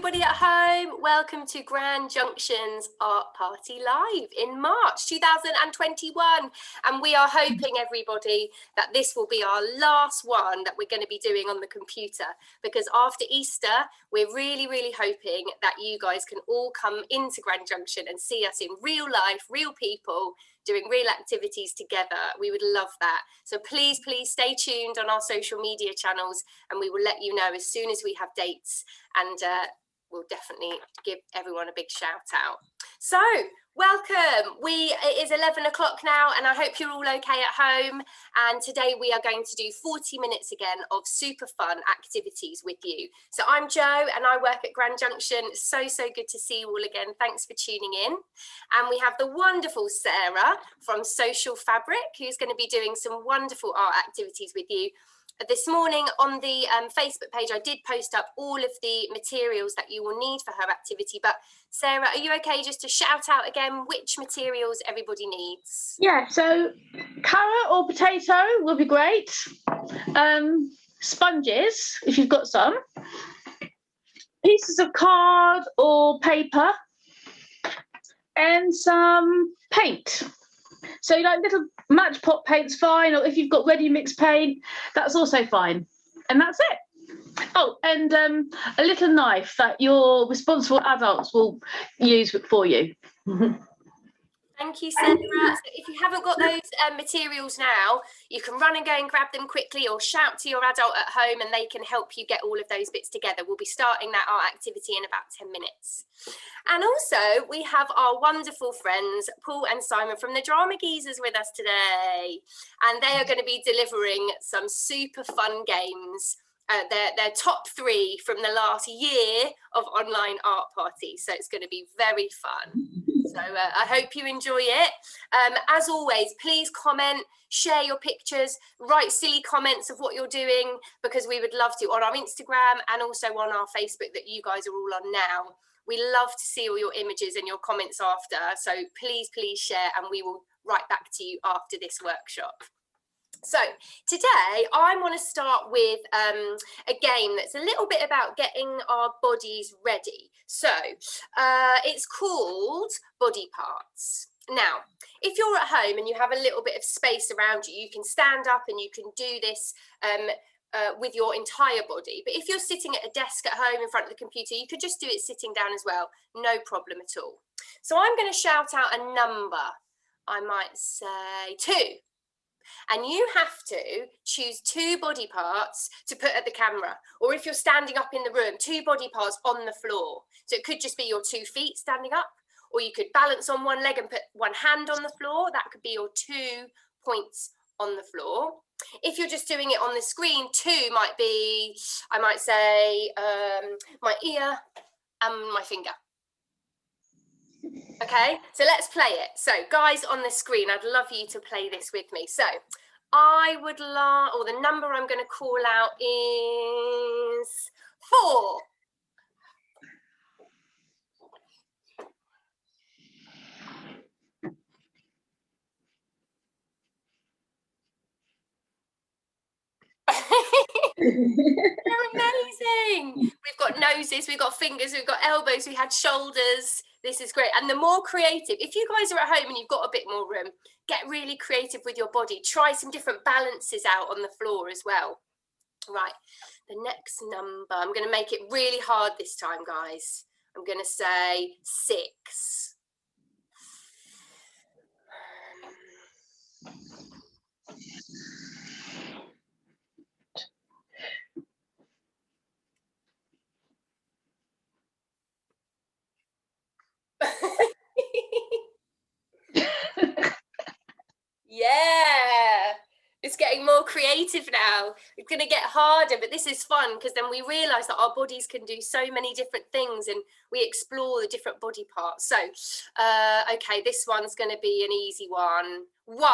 everybody at home. Welcome to Grand Junction's Art Party Live in March 2021. And we are hoping, everybody, that this will be our last one that we're going to be doing on the computer, because after Easter, we're really, really hoping that you guys can all come into Grand Junction and see us in real life, real people, doing real activities together. We would love that. So please, please stay tuned on our social media channels, and we will let you know as soon as we have dates, and we'll definitely give everyone a big shout out. So welcome. It is 11 o'clock now, and I hope you're all okay at home. And today we are going to do 40 minutes again of super fun activities with you. So I'm Jo, and I work at Grand Junction. So good to see you all again. Thanks for tuning in. And we have the wonderful Sarah from Social Fabric, who's going to be doing some wonderful art activities with you. This morning on the Facebook page, I did post up all of the materials that you will need for her activity. But Sarah, are you okay just to shout out again which materials everybody needs? Yeah, so carrot or potato will be great. Sponges, if you've got some. Pieces of card or paper. And some paint. So little match pot paint's fine, or if you've got ready mixed paint, that's also fine. And that's it. Oh, and a little knife that your responsible adults will use for you. Thank you, Sarah. So if you haven't got those materials now, you can run and go and grab them quickly, or shout to your adult at home and they can help you get all of those bits together. We'll be starting that art activity in about 10 minutes. And also we have our wonderful friends, Paul and Simon from the Drama Geezers with us today. And they are going to be delivering some super fun games. Their top 3 from the last year of online art parties. So it's going to be very fun. So I hope you enjoy it. As always, please comment, share your pictures, write silly comments of what you're doing, because we would love to on our Instagram and also on our Facebook that you guys are all on now. We love to see all your images and your comments after. So please, please share, and we will write back to you after this workshop. So today I want to start with a game that's a little bit about getting our bodies ready. So it's called Body Parts. Now, if you're at home and you have a little bit of space around you, you can stand up and you can do this with your entire body. But if you're sitting at a desk at home in front of the computer, you could just do it sitting down as well. No problem at all. So I'm going to shout out a number. I might say 2. And you have to choose 2 body parts to put at the camera. Or if you're standing up in the room, 2 body parts on the floor. So it could just be your 2 feet standing up, or you could balance on one leg and put one hand on the floor. That could be your 2 points on the floor. If you're just doing it on the screen, 2 might be, I might say, my ear and my finger. Okay, so let's play it. So guys on the screen, I'd love you to play this with me. So I would love, or the number I'm going to call out is 4. They're amazing. We've got noses, we've got fingers, we've got elbows, we had shoulders. This is great. And the more creative, if you guys are at home and you've got a bit more room, get really creative with your body. Try some different balances out on the floor as well. Right, the next number, I'm going to make it really hard this time, guys. I'm going to say 6. Yeah, it's getting more creative now. It's going to get harder, but this is fun because then we realize that our bodies can do so many different things, and we explore the different body parts. So okay, this one's going to be an easy one. 1.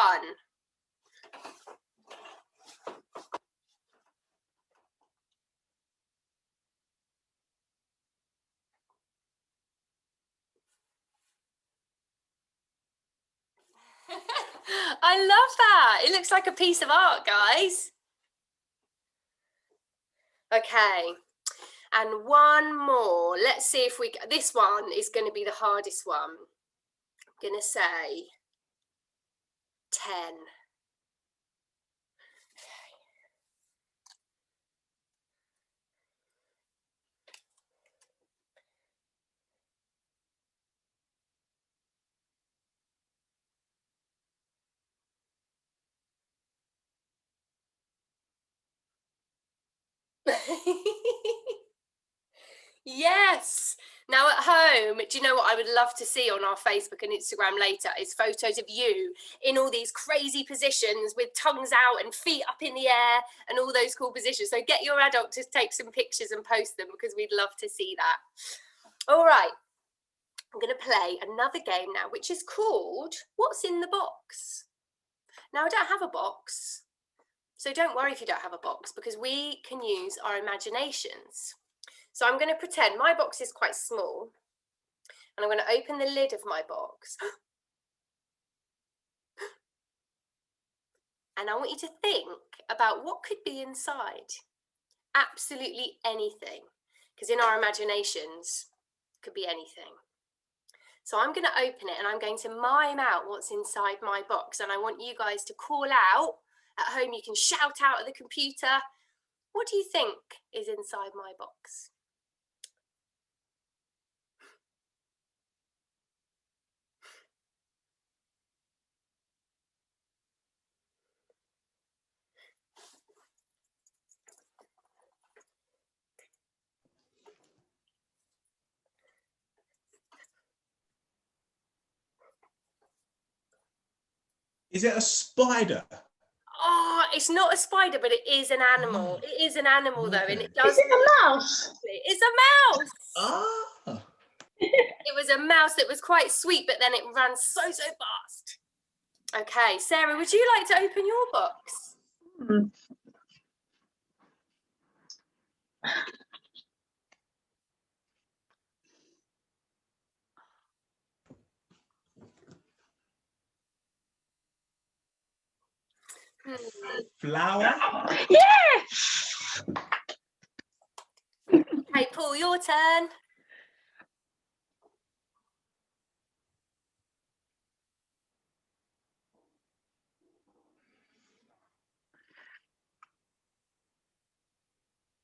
I love that. It looks like a piece of art, guys. Okay. And one more. Let's see if we, this one is going to be the hardest one. I'm going to say 10. Yes. Now at home, do you know what I would love to see on our Facebook and Instagram later is photos of you in all these crazy positions with tongues out and feet up in the air and all those cool positions. So get your adult to take some pictures and post them because we'd love to see that. All right. I'm going to play another game now, which is called What's in the Box? Now, I don't have a box, so don't worry if you don't have a box because we can use our imaginations. So I'm going to pretend my box is quite small and I'm going to open the lid of my box. And I want you to think about what could be inside. Absolutely anything, because in our imaginations, it could be anything. So I'm going to open it and I'm going to mime out what's inside my box. And I want you guys to call out. At home, you can shout out at the computer. What do you think is inside my box? Is it a spider? Oh, it's not a spider, but it is an animal. Oh, It is an animal, though, and it does. Is it a mouse? It's a mouse. Ah. It was a mouse that was quite sweet, but then it ran so fast. Okay, Sarah, would you like to open your box? Flower? Yes! Hey, Paul, your turn.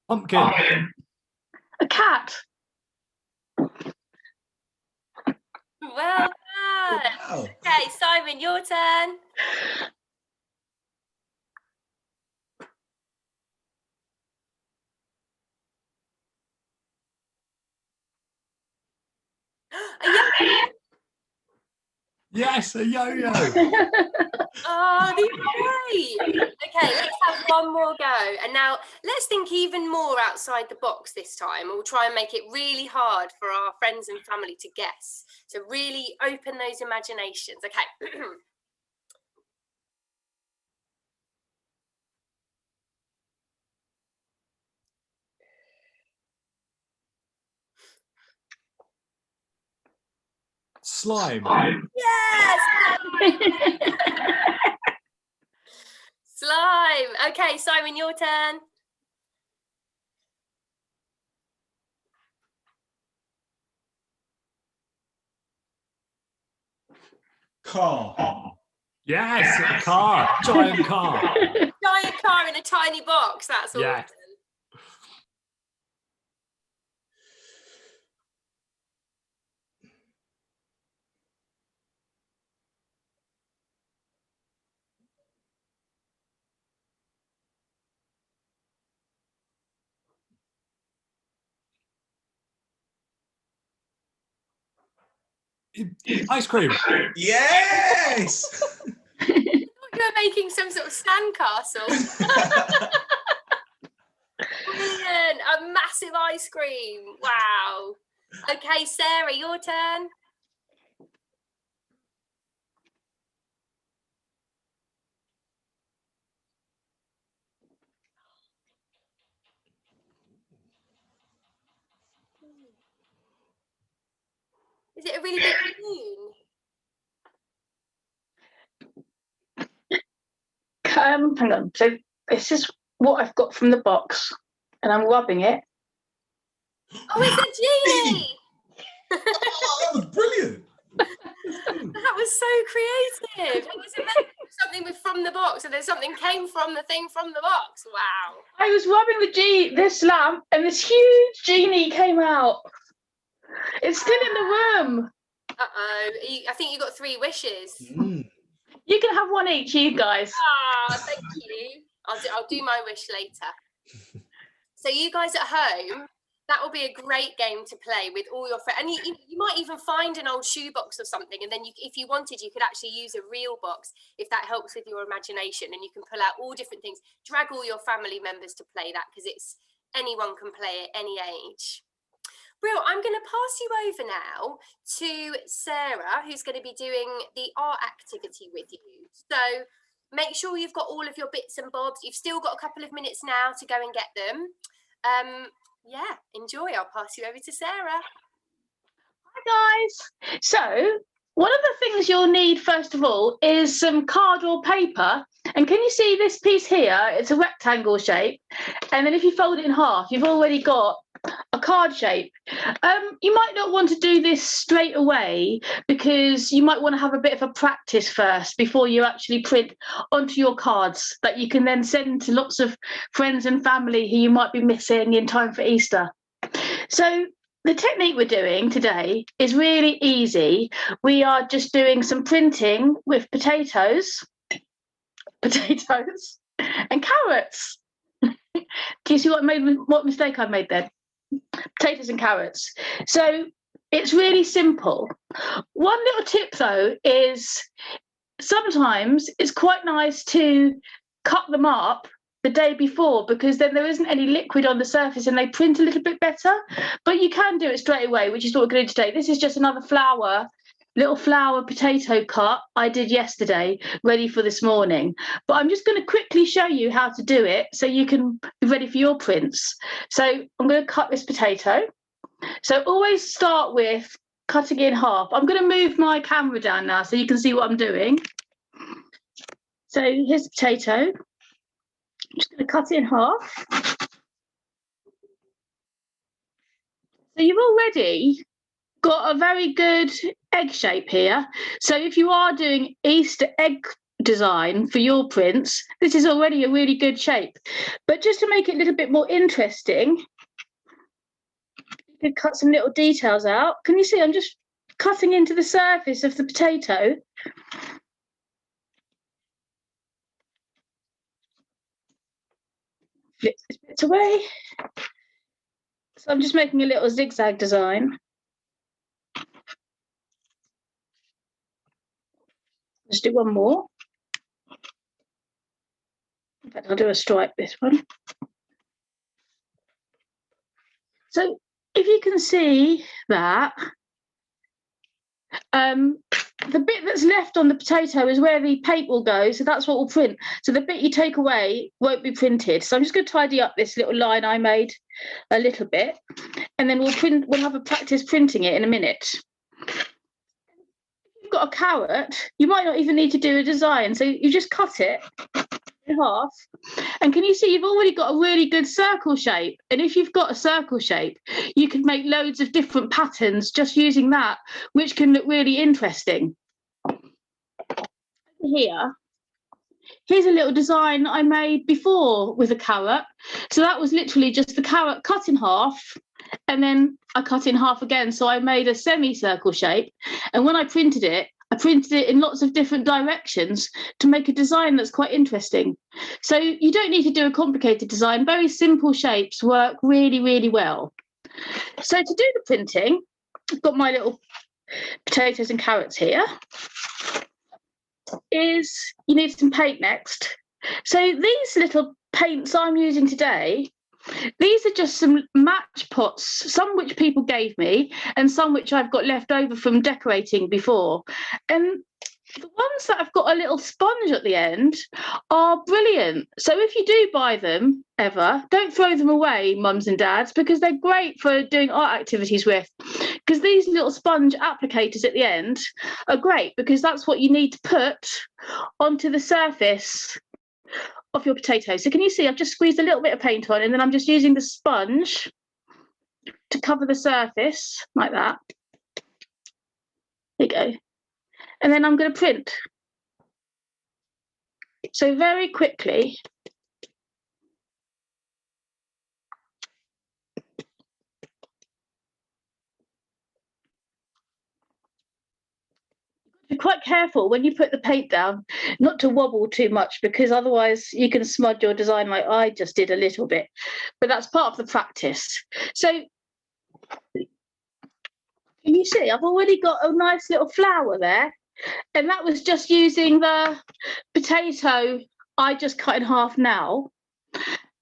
Pumpkin. A cat. Well done. Wow. Okay, Simon, your turn. A yo-yo. Yes, a yo-yo. Oh, these are great. Okay, let's have one more go. And now let's think even more outside the box this time. We'll try and make it really hard for our friends and family to guess. So really open those imaginations. Okay. Slime. Yes! Slime. Okay, Simon, your turn. Car. Yes, a car. Giant car. Giant car in a tiny box. That's Yeah. awesome. Ice cream. Yes. You were making some sort of sandcastle. Brilliant. A massive ice cream. Wow. Okay, Sarah, your turn. Is it a really big balloon? Hang on. So this is what I've got from the box, and I'm rubbing it. Oh, it's a genie. Oh, that was brilliant. That was so creative. It was something with from the box, and then something came from the thing from the box. Wow. I was rubbing this lamp, and this huge genie came out. It's still in the room. Uh-oh. I think you got 3 wishes. Mm. You can have one each, you guys. Ah, thank you. I'll do my wish later. So you guys at home, that will be a great game to play with all your friends. And you might even find an old shoebox or something, and then if you wanted, you could actually use a real box if that helps with your imagination, and you can pull out all different things. Drag all your family members to play that, because anyone can play at any age. Brill, I'm going to pass you over now to Sarah, who's going to be doing the art activity with you. So make sure you've got all of your bits and bobs. You've still got a couple of minutes now to go and get them. Yeah, enjoy. I'll pass you over to Sarah. Hi, guys. So one of the things you'll need, first of all, is some card or paper. And can you see this piece here? It's a rectangle shape. And then if you fold it in half, you've already got a card shape. You might not want to do this straight away, because you might want to have a bit of a practice first before you actually print onto your cards that you can then send to lots of friends and family who you might be missing in time for Easter. So the technique we're doing today is really easy. We are just doing some printing with potatoes and carrots. Do you see what mistake I made then? Potatoes and carrots. So it's really simple. One little tip though is sometimes it's quite nice to cut them up the day before, because then there isn't any liquid on the surface and they print a little bit better. But you can do it straight away, which is what we're going to do today. This is just another little flower potato cut I did yesterday, ready for this morning. But I'm just going to quickly show you how to do it so you can be ready for your prints. So I'm going to cut this potato. So always start with cutting in half. I'm going to move my camera down now so you can see what I'm doing. So here's the potato. I'm just going to cut it in half. So you've already got a very good egg shape here. So if you are doing Easter egg design for your prints, this is already a really good shape. But just to make it a little bit more interesting, you can cut some little details out. Can you see I'm just cutting into the surface of the potato? Flip this bit away. So I'm just making a little zigzag design. Let's do one more. In fact, I'll do a stripe this one. So if you can see that, the bit that's left on the potato is where the paint will go, so that's what will print. So the bit you take away won't be printed. So I'm just going to tidy up this little line I made a little bit, and then we'll have a practice printing it in a minute. If you've got a carrot, you might not even need to do a design, so you just cut it in half, and can you see you've already got a really good circle shape? And if you've got a circle shape, you can make loads of different patterns just using that, which can look really interesting. Here's a little design I made before with a carrot. So that was literally just the carrot cut in half, and then I cut in half again, so I made a semicircle shape. And when I printed it in lots of different directions to make a design that's quite interesting. So you don't need to do a complicated design. Very simple shapes work really, really well. So to do the printing, I've got my little potatoes and carrots here. You need some paint next. So these little paints I'm using today, these are just some match pots, some which people gave me and some which I've got left over from decorating before. And the ones that have got a little sponge at the end are brilliant. So if you do buy them ever, don't throw them away, mums and dads, because they're great for doing art activities with. Because these little sponge applicators at the end are great, because that's what you need to put onto the surface of your potato. So can you see I've just squeezed a little bit of paint on, and then I'm just using the sponge to cover the surface like that. There you go. And then I'm going to print. So very quickly, be quite careful when you put the paint down not to wobble too much, because otherwise you can smudge your design like I just did a little bit, but that's part of the practice. So can you see I've already got a nice little flower there, and that was just using the potato I just cut in half now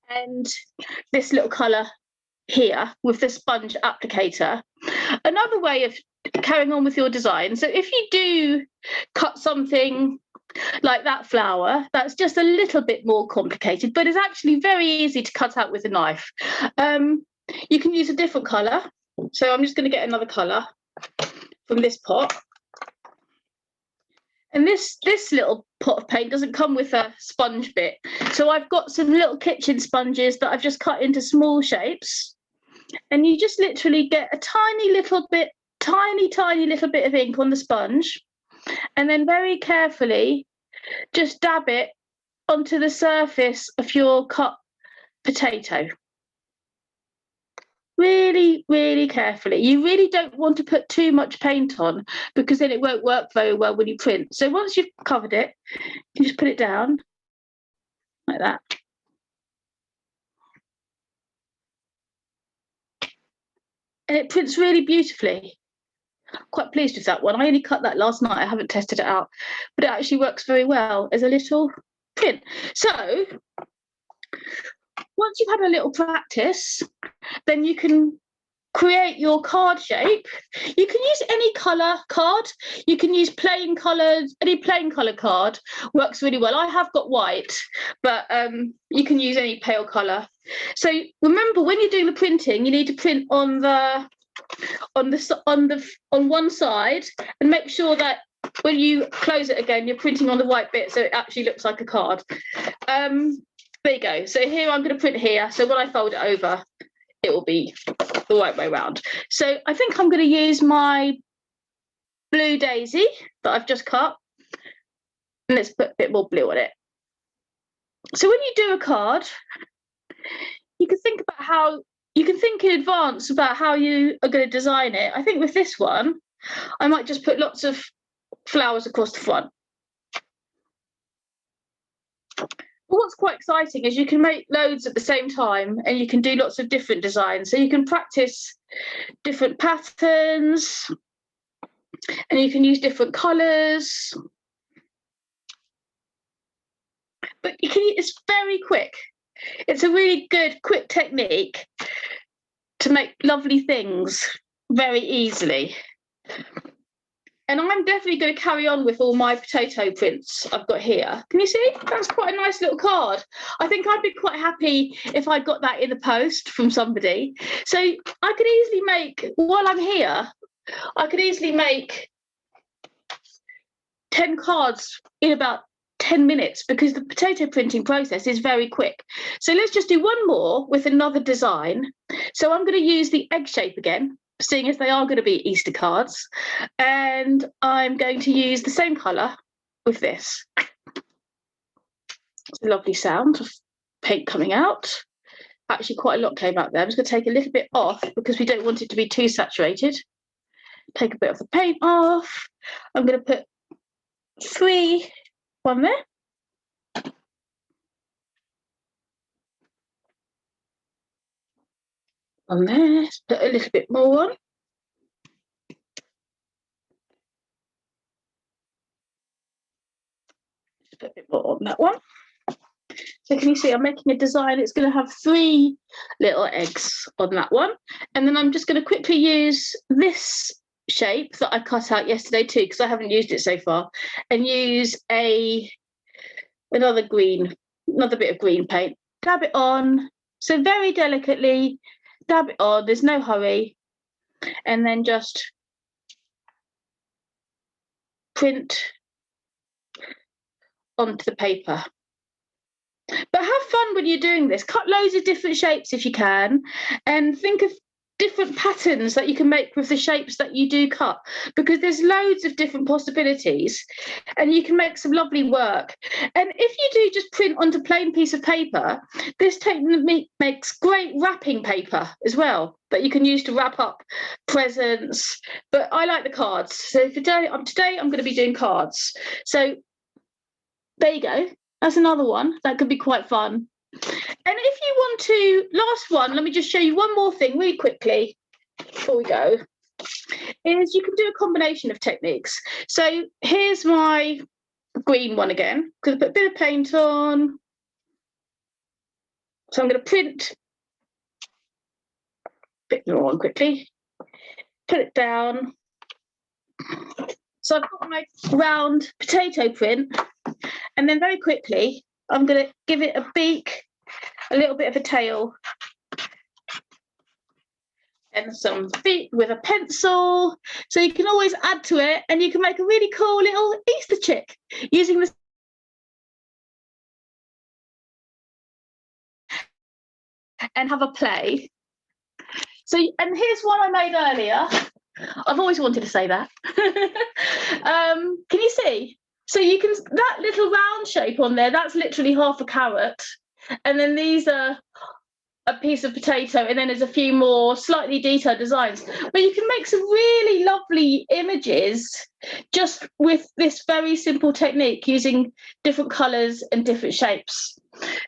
and this little colour here with the sponge applicator. Another way of carrying on with your design, so if you do cut something like that flower, that's just a little bit more complicated, but it's actually very easy to cut out with a knife. You can use a different colour, so I'm just going to get another colour from this pot. And this little pot of paint doesn't come with a sponge bit, so I've got some little kitchen sponges that I've just cut into small shapes, and you just literally get a tiny little bit of ink on the sponge, and then very carefully just dab it onto the surface of your cut potato. Really, really carefully. You really don't want to put too much paint on, because then it won't work very well when you print. So once you've covered it, you just put it down like that. And it prints really beautifully. Quite pleased with that one. I only cut that last night. I haven't tested it out, but it actually works very well as a little print. So once you've had a little practice, then you can create your card shape. You can use any colour card. You can use plain coloured, any plain colour card works really well. I have got white, but you can use any pale colour. So remember, when you're doing the printing, you need to print on one side, and make sure that when you close it again, you're printing on the white bit, so it actually looks like a card. There you go. So here I'm going to print here. So when I fold it over, it will be the right way around. So I think I'm going to use my blue daisy that I've just cut, and let's put a bit more blue on it. So when you do a card, you can think in advance about how you are going to design it. I think with this one, I might just put lots of flowers across the front. What's quite exciting is you can make loads at the same time, and you can do lots of different designs. So you can practice different patterns, and you can use different colours. But it's very quick. It's a really good, quick technique to make lovely things very easily. And I'm definitely going to carry on with all my potato prints I've got here. Can you see? That's quite a nice little card. I think I'd be quite happy if I got that in the post from somebody. So I could easily make, while I'm here, I could easily make 10 cards in about 10 minutes, because the potato printing process is very quick. So let's just do one more with another design. So I'm going to use the egg shape again, seeing as they are going to be Easter cards, and I'm going to use the same colour with this. It's a lovely sound of paint coming out. Actually, quite a lot came out there. I'm just going to take a little bit off because we don't want it to be too saturated. Take a bit of the paint off. I'm going to put one there. On there, put a little bit more on. Just put a bit more on that one. So can you see I'm making a design? It's going to have 3 little eggs on that one. And then I'm just going to quickly use this shape that I cut out yesterday too, because I haven't used it so far, and use another bit of green paint. Dab it on. So very delicately, dab it on. There's no hurry. And then just print onto the paper. But have fun when you're doing this. Cut loads of different shapes if you can, and think of different patterns that you can make with the shapes that you do cut, because there's loads of different possibilities and you can make some lovely work. And if you do just print onto plain piece of paper, this technique makes great wrapping paper as well that you can use to wrap up presents. But I like the cards, so today I'm going to be doing cards. So there you go, that's another one that could be quite fun. And if you want to, last one, let me just show you one more thing really quickly before we go, is you can do a combination of techniques. So here's my green one again. Going to put a bit of paint on. So I'm going to print a bit more on quickly, put it down. So I've got my round potato print, and then very quickly I'm going to give it a beak, a little bit of a tail, and some feet with a pencil. So you can always add to it, and you can make a really cool little Easter chick using this. And have a play. So, and here's one I made earlier. I've always wanted to say that. Can you see? So you can, that little round shape on there, that's literally half a carrot. And then these are a piece of potato, and then there's a few more slightly detailed designs. But you can make some really lovely images just with this very simple technique using different colours and different shapes.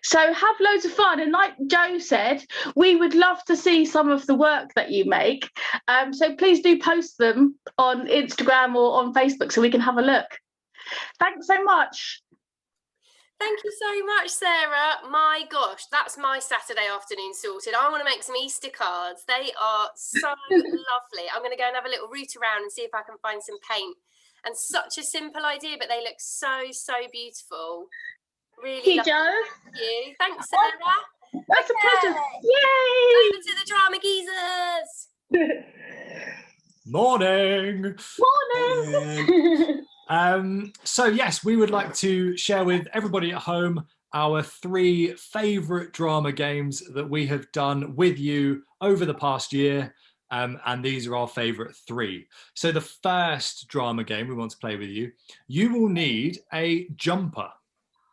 So have loads of fun. And like Joe said, we would love to see some of the work that you make. So please do post them on Instagram or on Facebook so we can have a look. Thanks so much. Thank you so much, Sarah. My gosh, that's my Saturday afternoon sorted. I want to make some Easter cards. They are so lovely. I'm going to go and have a little root around and see if I can find some paint. And such a simple idea, but they look so, so beautiful. Really lovely. Joe. Thank you. Thanks, Sarah. That's a pleasure. Yay! Over to the drama geezers. Morning. Morning. So yes, we would like to share with everybody at home our 3 favourite drama games that we have done with you over the past year. And these are our favourite 3. So the first drama game we want to play with you, you will need a jumper.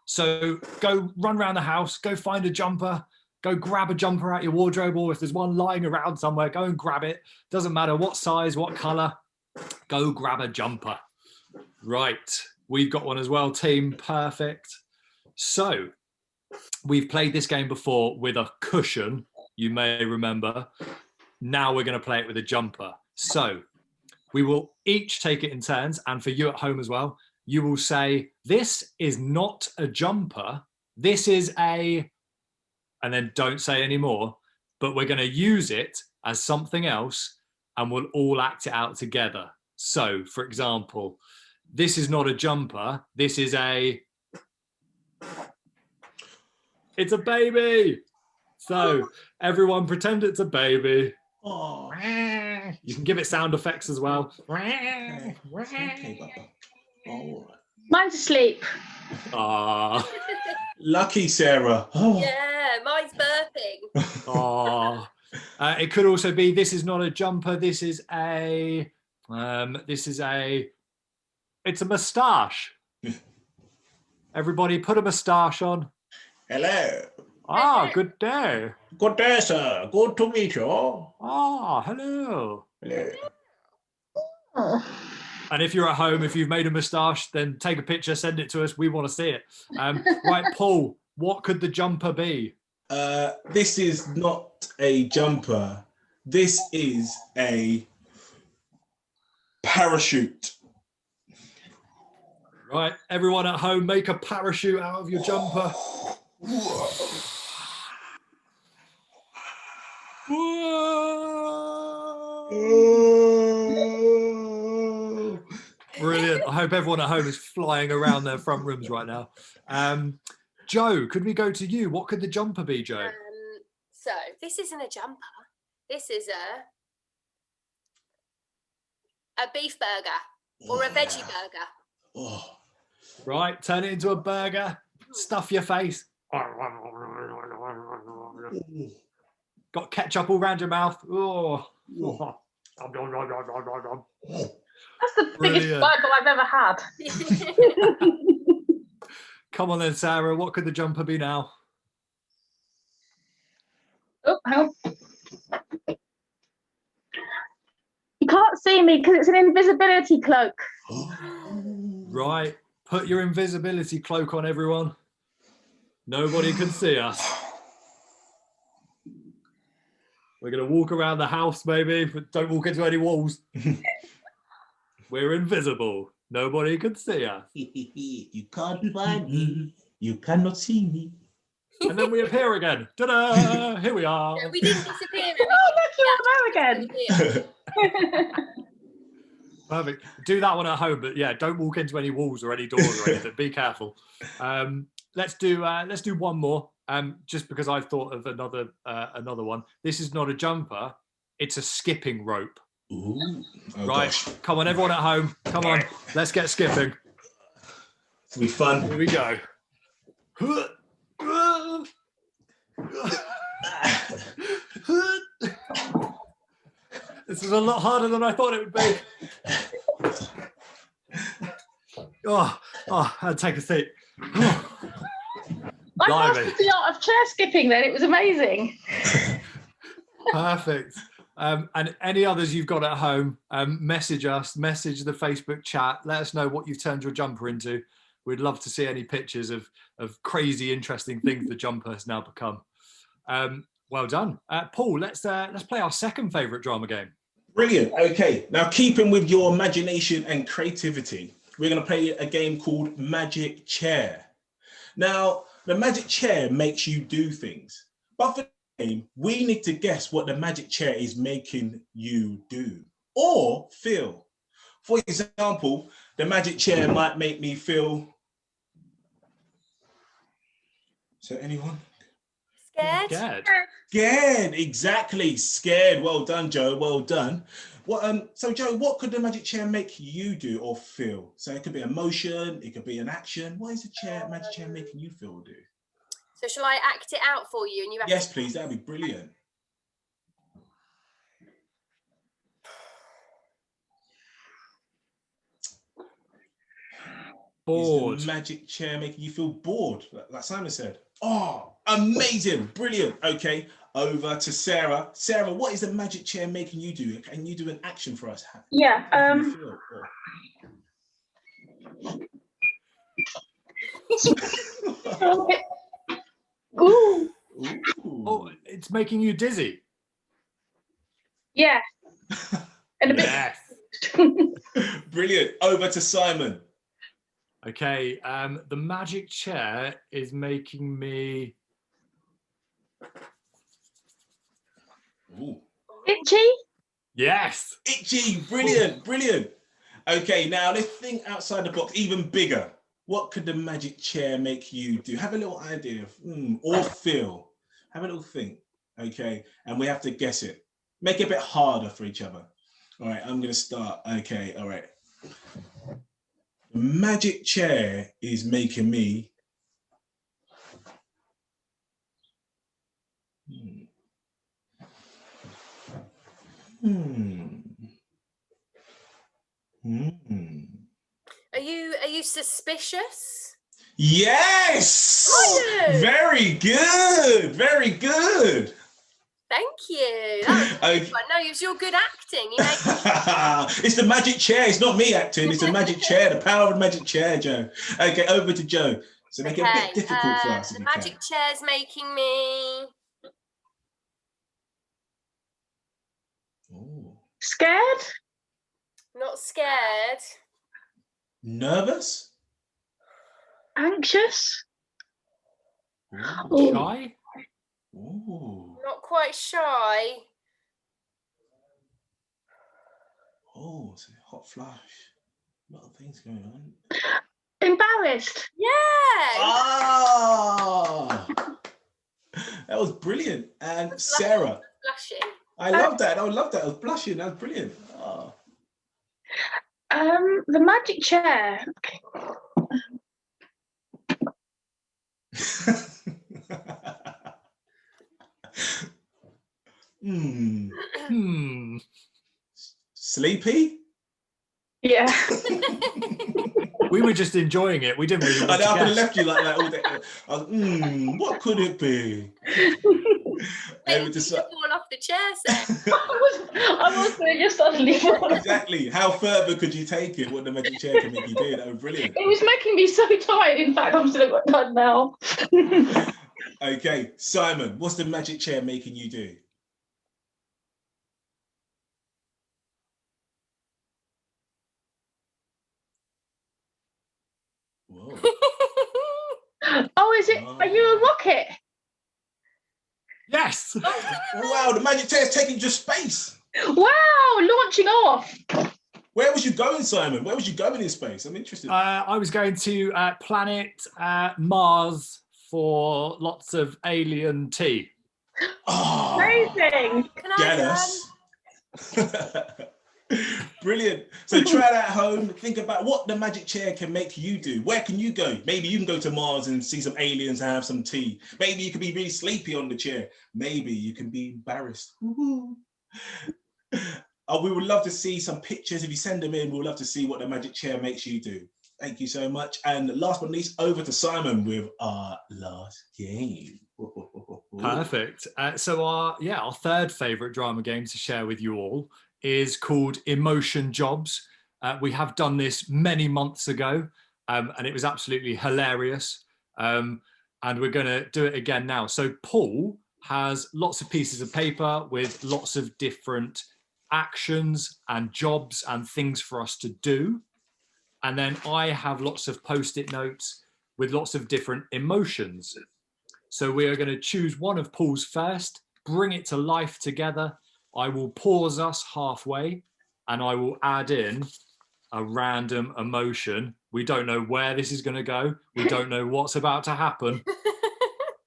So go run around the house, go find a jumper, go grab a jumper out your wardrobe, or if there's one lying around somewhere, go and grab it. Doesn't matter what size, what colour, go grab a jumper. Right, we've got one as well, team, perfect. So we've played this game before with a cushion, you may remember. Now we're going to play it with a jumper. So we will each take it in turns, and for you at home as well, you will say, this is not a jumper, this is a, and then don't say any more, but we're going to use it as something else and we'll all act it out together. So, for example, this is not a jumper, this is a, it's a baby. So everyone pretend it's a baby. Oh. You can give it sound effects as well. Okay, Bubba. All right. Mine's asleep. Ah. Lucky Sarah. Oh. Yeah, mine's burping. Oh. It could also be, this is not a jumper, this is a, it's a moustache. Everybody put a moustache on. Hello. Ah, good day. Good day, sir. Good to meet you. Ah, hello. Hello. And if you're at home, if you've made a moustache, then take a picture, send it to us. We want to see it. Right, Paul, what could the jumper be? This is not a jumper. This is a parachute. Right, everyone at home, make a parachute out of your jumper. Brilliant. I hope everyone at home is flying around their front rooms right now. Joe, could we go to you? What could the jumper be, Joe? So this isn't a jumper. This is a beef burger or a veggie burger. Oh. Right, turn it into a burger. Stuff your face. Got ketchup all around your mouth. Oh. That's the biggest Brilliant. Bible I've ever had. Come on then, Sarah. What could the jumper be now? Oh, hang on. You can't see me because it's an invisibility cloak. Right. Put your invisibility cloak on, everyone. Nobody can see us. We're going to walk around the house, maybe, but don't walk into any walls. We're invisible. Nobody can see us. You can't find me. You cannot see me. And then we appear again. Ta-da! Here we are. We didn't disappear. Oh, look, you're there again. Perfect. Do that one at home, but yeah, don't walk into any walls or any doors or anything. Be careful. Let's do one more. Just because I've thought of another one. This is not a jumper; it's a skipping rope. Ooh. Oh, Right, gosh. come on, everyone at home. Come on, let's get skipping. It'll be fun. Here we go. This is a lot harder than I thought it would be. I'll take a seat. I mastered the art of chair skipping then. It was amazing. Perfect. And any others you've got at home, message us, message the Facebook chat. Let us know what you've turned your jumper into. We'd love to see any pictures of crazy, interesting things the jumper has now become. Well done. Paul, let's play our second favourite drama game. Brilliant. Okay, now keeping with your imagination and creativity, we're going to play a game called Magic Chair. Now, the magic chair makes you do things, but for the game, we need to guess what the magic chair is making you do or feel. For example, the magic chair might make me feel... So anyone? Scared? Scared, exactly. Scared. Well done, Joe. Well done. So, Joe, what could the magic chair make you do or feel? So it could be emotion, it could be an action. What is the magic chair making you feel or do? So shall I act it out for you? And you have Yes, to... please. That'd be brilliant. Bored. Is the magic chair making you feel bored? Like Simon said. Oh, amazing. Brilliant. Okay, over to Sarah. Sarah, what is the magic chair making you do? Can you do an action for us? Yeah. Ooh. Ooh. Oh, it's making you dizzy. Yeah. And a bit. Yes. Brilliant. Over to Simon. Okay, the magic chair is making me... Ooh. Itchy. Yes. Itchy. Brilliant. Brilliant. Okay, now let's think outside the box, even bigger. What could the magic chair make you do? Have a little idea of, or feel. Have a little think. Okay, and we have to guess it. Make it a bit harder for each other. All right, I'm going to start. Okay, all right. The magic chair is making me... Are you suspicious? Yes! Are you? Very good. Very good. Thank you. That was a good one. No, it was your good acting. You made... It's the magic chair. It's not me acting. It's the magic chair. The power of the magic chair, Joe. Okay, over to Joe. So make it a bit difficult for us. The magic chair's making me... Ooh. Scared. Not scared. Nervous? Anxious. Ooh. Shy? Ooh. Not quite shy. Oh, it's a hot flash. A lot of things going on. Embarrassed. Yeah. Ah! That was brilliant. And Sarah. Blushing. I love that. I love that. I was blushing. That was brilliant. Oh. The magic chair. Sleepy? Yeah. We were just enjoying it. We didn't really want I to could have guess. left you like that all day. I was, what could it be? Waiting for you to fall off the chair, Seth. I was going to just suddenly fall. Exactly. How further could you take it? What the magic chair can make you do? That was brilliant. It was making me so tired. In fact, I'm still got tired now. Okay, Simon, what's the magic chair making you do? Whoa. Oh, is it? Are you a rocket? Yes. Wow, the magic chair is taking you to space. Wow, launching off. Where was you going, Simon? Where was you going in space? I'm interested. I was going to planet Mars for lots of alien tea. Oh, Amazing. Can I jealous. Brilliant. So try that at home. Think about what the magic chair can make you do. Where can you go? Maybe you can go to Mars and see some aliens and have some tea. Maybe you can be really sleepy on the chair. Maybe you can be embarrassed. We would love to see some pictures. If you send them in, we would love to see what the magic chair makes you do. Thank you so much. And last but not least, over to Simon with our last game. Perfect. So our third favorite drama game to share with you all is called Emotion Jobs. We have done this many months ago, and it was absolutely hilarious. And we're going to do it again now. So Paul has lots of pieces of paper with lots of different actions and jobs and things for us to do. And then I have lots of post-it notes with lots of different emotions. So we are going to choose one of Paul's first, bring it to life together. I will pause us halfway and I will add in a random emotion. We don't know where this is going to go. We don't know what's about to happen.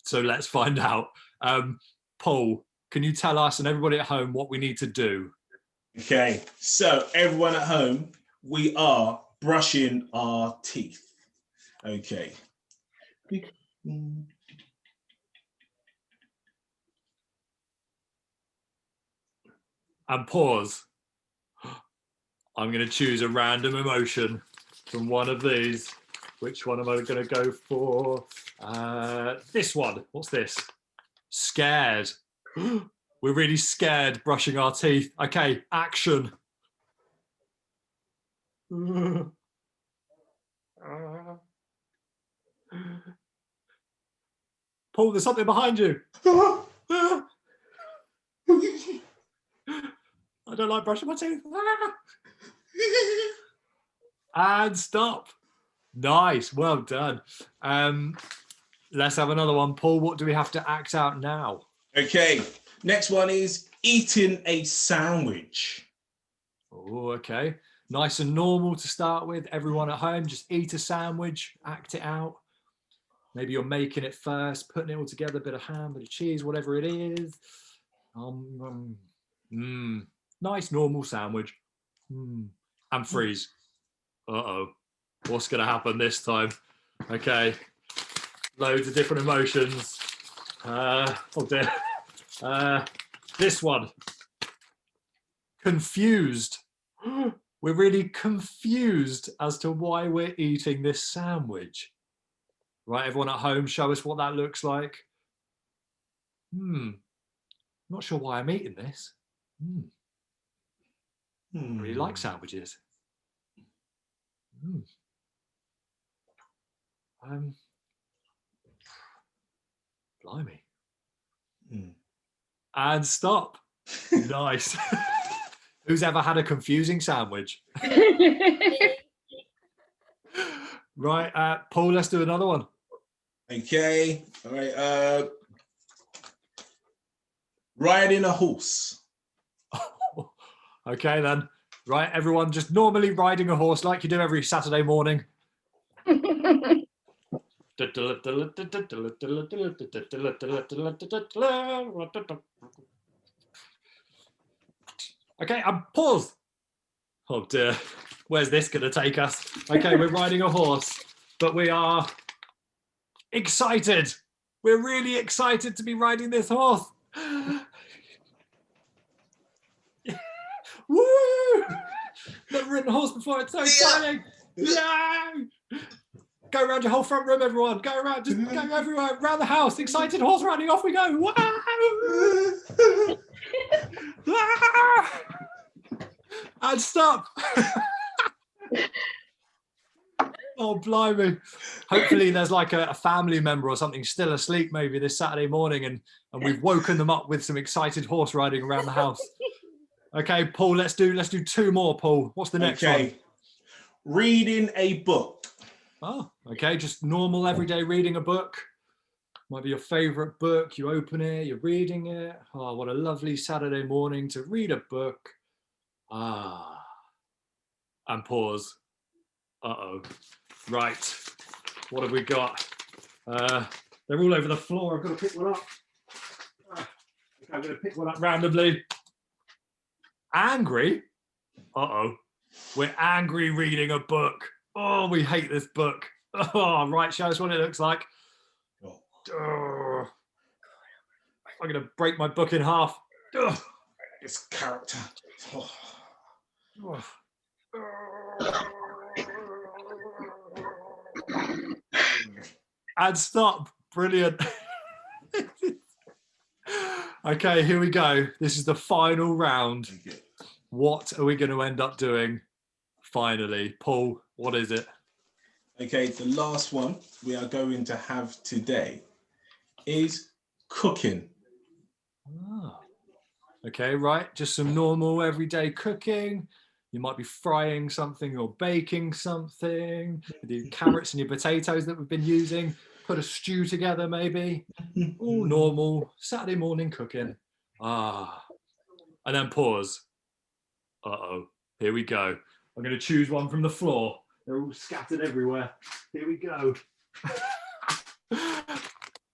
So let's find out. Paul, can you tell us and everybody at home what we need to do? Okay, so everyone at home, we are brushing our teeth. Okay. And pause. I'm going to choose a random emotion from one of these. Which one am I going to go for? This one. What's this? Scared. We're really scared brushing our teeth. Okay, action. Paul, there's something behind you. I don't like brushing my teeth. And stop. Nice, well done. Let's have another one. Paul, what do we have to act out now? Okay, next one is eating a sandwich. Oh, okay. Nice and normal to start with. Everyone at home, just eat a sandwich, act it out. Maybe you're making it first, putting it all together, a bit of ham, bit of cheese, whatever it is. Nice, normal sandwich. And freeze. Uh-oh. What's going to happen this time? Okay. Loads of different emotions. Oh dear. This one. Confused. We're really confused as to why we're eating this sandwich. Right, everyone at home, show us what that looks like. Not sure why I'm eating this. I really like sandwiches. Blimey. And stop. Nice. Who's ever had a confusing sandwich? Right, Paul, let's do another one. Okay, all right. Riding a horse. Okay, then. Right, everyone, just normally riding a horse like you do every Saturday morning. Okay, and pause. Oh dear, where's this going to take us? Okay, we're riding a horse, but we are excited. We're really excited to be riding this horse. Never ridden a horse before. It's so exciting. Yeah. Go around your whole front room, everyone. Go around, just go everywhere, around the house. Excited horse riding, off we go. Wow. And stop. Oh, blimey. Hopefully there's like a family member or something still asleep maybe this Saturday morning and we've woken them up with some excited horse riding around the house. Okay, Paul, let's do 2 more, Paul. What's the next one? Reading a book. Oh, okay, just normal everyday reading a book. Might be your favorite book. You open it, you're reading it. Oh, what a lovely Saturday morning to read a book. Ah. And pause. Uh-oh. Right. What have we got? They're all over the floor. I've got to pick one up. Okay, I'm going to pick one up randomly. Angry? Uh-oh. We're angry reading a book. Oh, we hate this book. Oh, right, show us what it looks like. Oh. I'm going to break my book in half. Oh. It's character. Oh. Oh. And stop. Brilliant. Okay, here we go. This is the final round. What are we going to end up doing? Finally, Paul, what is it? Okay, the last one we are going to have today is cooking. Ah. Okay, right. Just some normal everyday cooking. You might be frying something or baking something. The carrots and your potatoes that we've been using. Put a stew together, maybe. All normal Saturday morning cooking. Ah. And then pause. Uh-oh. Here we go. I'm going to choose one from the floor. They're all scattered everywhere. Here we go.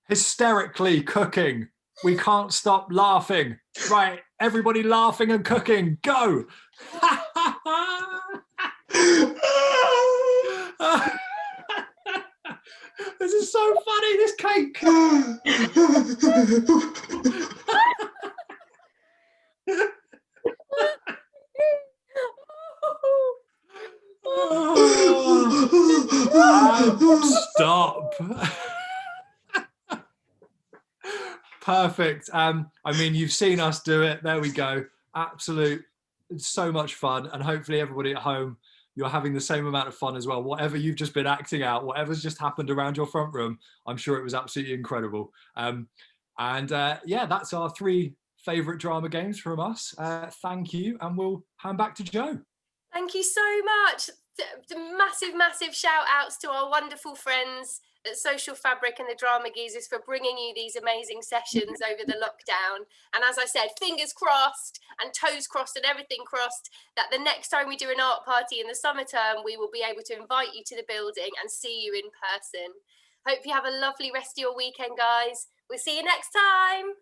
Hysterically cooking. We can't stop laughing. Right, everybody laughing and cooking. Go. This is so funny, this cake. Stop. Perfect. I mean, you've seen us do it. There we go. Absolute. It's so much fun. And hopefully everybody at home, you're having the same amount of fun as well. Whatever you've just been acting out, whatever's just happened around your front room, I'm sure it was absolutely incredible. Yeah, that's our 3 favorite drama games from us. Thank you. And we'll hand back to Joe. Thank you so much. Massive shout outs to our wonderful friends at Social Fabric and the Drama Geezers for bringing you these amazing sessions over the lockdown. And as I said, fingers crossed and toes crossed and everything crossed that the next time we do an art party in the summer term, we will be able to invite you to the building and see you in person. Hope you have a lovely rest of your weekend, guys. We'll see you next time.